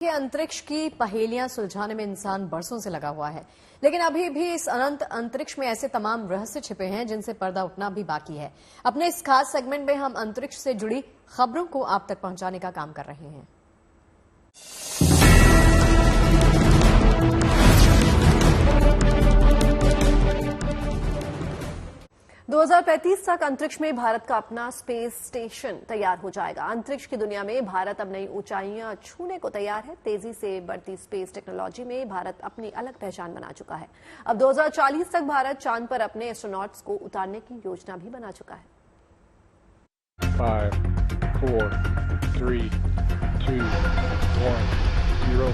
कि अंतरिक्ष की पहेलियां सुलझाने में इंसान बरसों से लगा हुआ है, लेकिन अभी भी इस अनंत अंतरिक्ष में ऐसे तमाम रहस्य छिपे हैं जिनसे पर्दा उठना भी बाकी है। अपने इस खास सेगमेंट में हम अंतरिक्ष से जुड़ी खबरों को आप तक पहुंचाने का काम कर रहे हैं। 2035 तक अंतरिक्ष में भारत का अपना स्पेस स्टेशन तैयार हो जाएगा। अंतरिक्ष की दुनिया में भारत अब नई ऊंचाइयां छूने को तैयार है। तेजी से बढ़ती स्पेस टेक्नोलॉजी में भारत अपनी अलग पहचान बना चुका है। अब 2040 तक भारत चांद पर अपने एस्ट्रोनॉट्स को उतारने की योजना भी बना चुका है। 5, 4, 3, 2, 1, 0.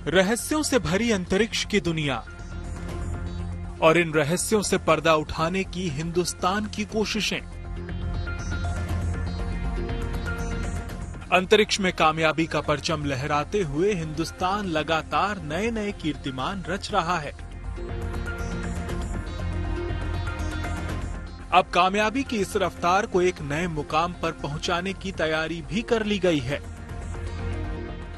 रहस्यों से भरी अंतरिक्ष की दुनिया और इन रहस्यों से पर्दा उठाने की हिंदुस्तान की कोशिशें। अंतरिक्ष में कामयाबी का परचम लहराते हुए हिंदुस्तान लगातार नए नए कीर्तिमान रच रहा है। अब कामयाबी की इस रफ्तार को एक नए मुकाम पर पहुंचाने की तैयारी भी कर ली गई है।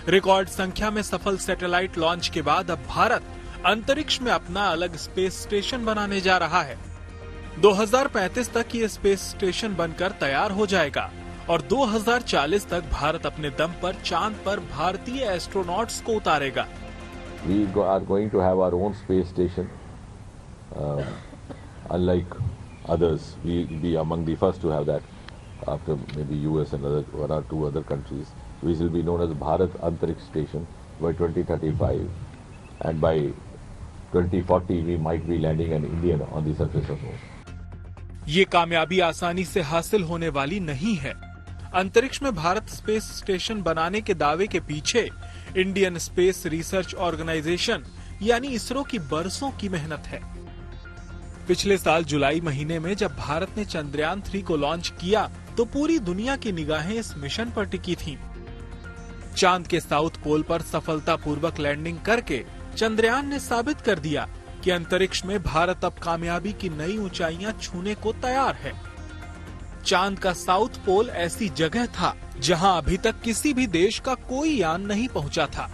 रिकॉर्ड संख्या में सफल सैटेलाइट लॉन्च के बाद अब भारत अंतरिक्ष में अपना अलग स्पेस स्टेशन बनाने जा रहा है। 2035 तक ये स्पेस स्टेशन बनकर तैयार हो जाएगा और 2040 तक भारत अपने दम पर चांद पर भारतीय एस्ट्रोनॉट्स को उतारेगा। We are going to have our own space station. Unlike others, we will be among the first to have that. After maybe US and one or two other countries, which will be known as Bharat Antariksh Station by 2035, and by 2040 we might be landing an Indian on the surface of Moon. ये कामयाबी आसानी से हासिल होने वाली नहीं है। अंतरिक्ष में भारत स्पेस स्टेशन बनाने के दावे के पीछे इंडियन स्पेस रिसर्च ऑर्गेनाइजेशन यानी इसरो की बरसों की मेहनत है। पिछले साल जुलाई महीने में जब भारत ने चंद्रयान 3 को लॉन्च किया तो पूरी दुनिया की निगाहें इस मिशन पर टिकी थीं। चांद के साउथ पोल पर सफलतापूर्वक लैंडिंग करके चंद्रयान ने साबित कर दिया कि अंतरिक्ष में भारत अब कामयाबी की नई ऊंचाइयां छूने को तैयार है। चांद का साउथ पोल ऐसी जगह था जहां अभी तक किसी भी देश का कोई यान नहीं पहुंचा था।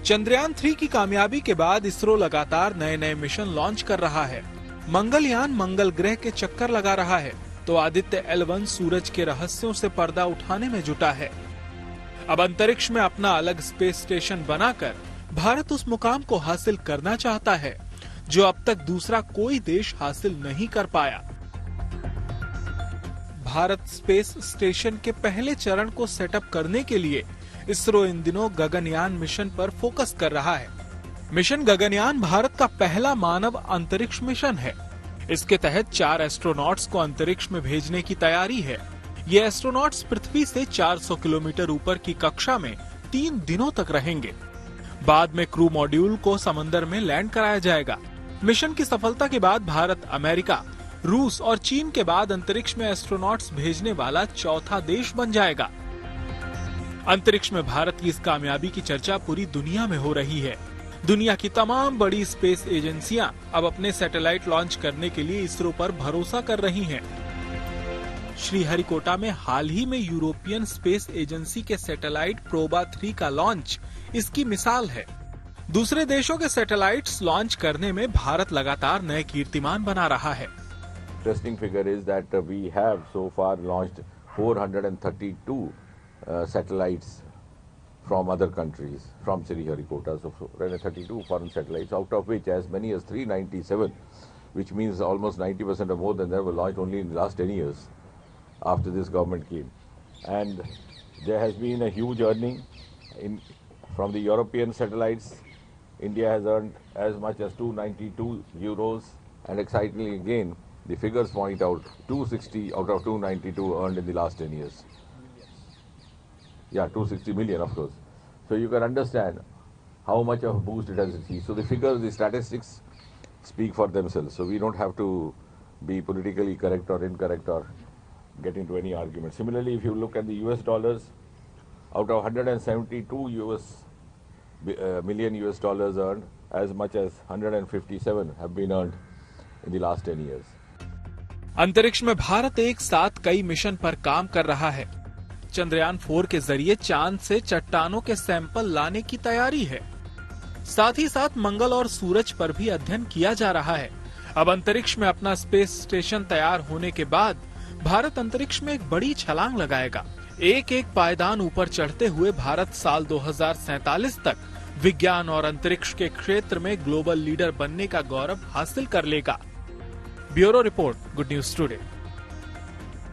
चंद्रयान 3 की कामयाबी के बाद इसरो लगातार नए नए मिशन लॉन्च कर रहा है। मंगलयान मंगल ग्रह के चक्कर लगा रहा है तो आदित्य L1 सूरज के रहस्यों से पर्दा उठाने में जुटा है। अब अंतरिक्ष में अपना अलग स्पेस स्टेशन बनाकर भारत उस मुकाम को हासिल करना चाहता है जो अब तक दूसरा कोई देश हासिल नहीं कर पाया। भारत स्पेस स्टेशन के पहले चरण को सेटअप करने के लिए इसरो इन दिनों गगनयान मिशन पर फोकस कर रहा है। मिशन गगनयान भारत का पहला मानव अंतरिक्ष मिशन है। इसके तहत 4 एस्ट्रोनॉट्स को अंतरिक्ष में भेजने की तैयारी है। ये एस्ट्रोनॉट्स पृथ्वी से 400 किलोमीटर ऊपर की कक्षा में 3 दिनों तक रहेंगे। बाद में क्रू मॉड्यूल को समंदर में लैंड कराया जाएगा। मिशन की सफलता के बाद भारत अमेरिका, रूस और चीन के बाद अंतरिक्ष में एस्ट्रोनॉट्स भेजने वाला चौथा देश बन जाएगा। अंतरिक्ष में भारत की इस कामयाबी की चर्चा पूरी दुनिया में हो रही है। दुनिया की तमाम बड़ी स्पेस एजेंसियां अब अपने सैटेलाइट लॉन्च करने के लिए इसरो पर भरोसा कर रही हैं। श्रीहरिकोटा में हाल ही में यूरोपियन स्पेस एजेंसी के सैटेलाइट प्रोबा 3 का लॉन्च इसकी मिसाल है। दूसरे देशों के सैटेलाइट्स लॉन्च करने में भारत लगातार नए कीर्तिमान बना रहा है। Interesting figure is that we have so far launched 432 satellites from other countries, from Sriharikota. So 32 foreign satellites, out of which as many as 397, which means almost 90% or more than that, were launched only in the last 10 years after this government came. And there has been a huge earning from the European satellites. India has earned as much as 292 euros, and excitingly again, the figures point out 260 out of 292 earned in the last 10 years. Yeah, 260 million, of course. So you can understand how much of a boost it has achieved. So the figures, the statistics speak for themselves. So we don't have to be politically correct or incorrect or get into any argument. Similarly, if you look at the US dollars, out of 172 million US dollars earned, as much as 157 have been earned in the last 10 years. अंतरिक्ष में भारत एक साथ कई mission पर काम कर रहा है। चंद्रयान 4 के जरिए चांद से चट्टानों के सैंपल लाने की तैयारी है। साथ ही साथ मंगल और सूरज पर भी अध्ययन किया जा रहा है। अब अंतरिक्ष में अपना स्पेस स्टेशन तैयार होने के बाद भारत अंतरिक्ष में एक बड़ी छलांग लगाएगा। एक एक पायदान ऊपर चढ़ते हुए भारत साल 2047 तक विज्ञान और अंतरिक्ष के क्षेत्र में ग्लोबल लीडर बनने का गौरव हासिल कर लेगा। Bureau report, good news today.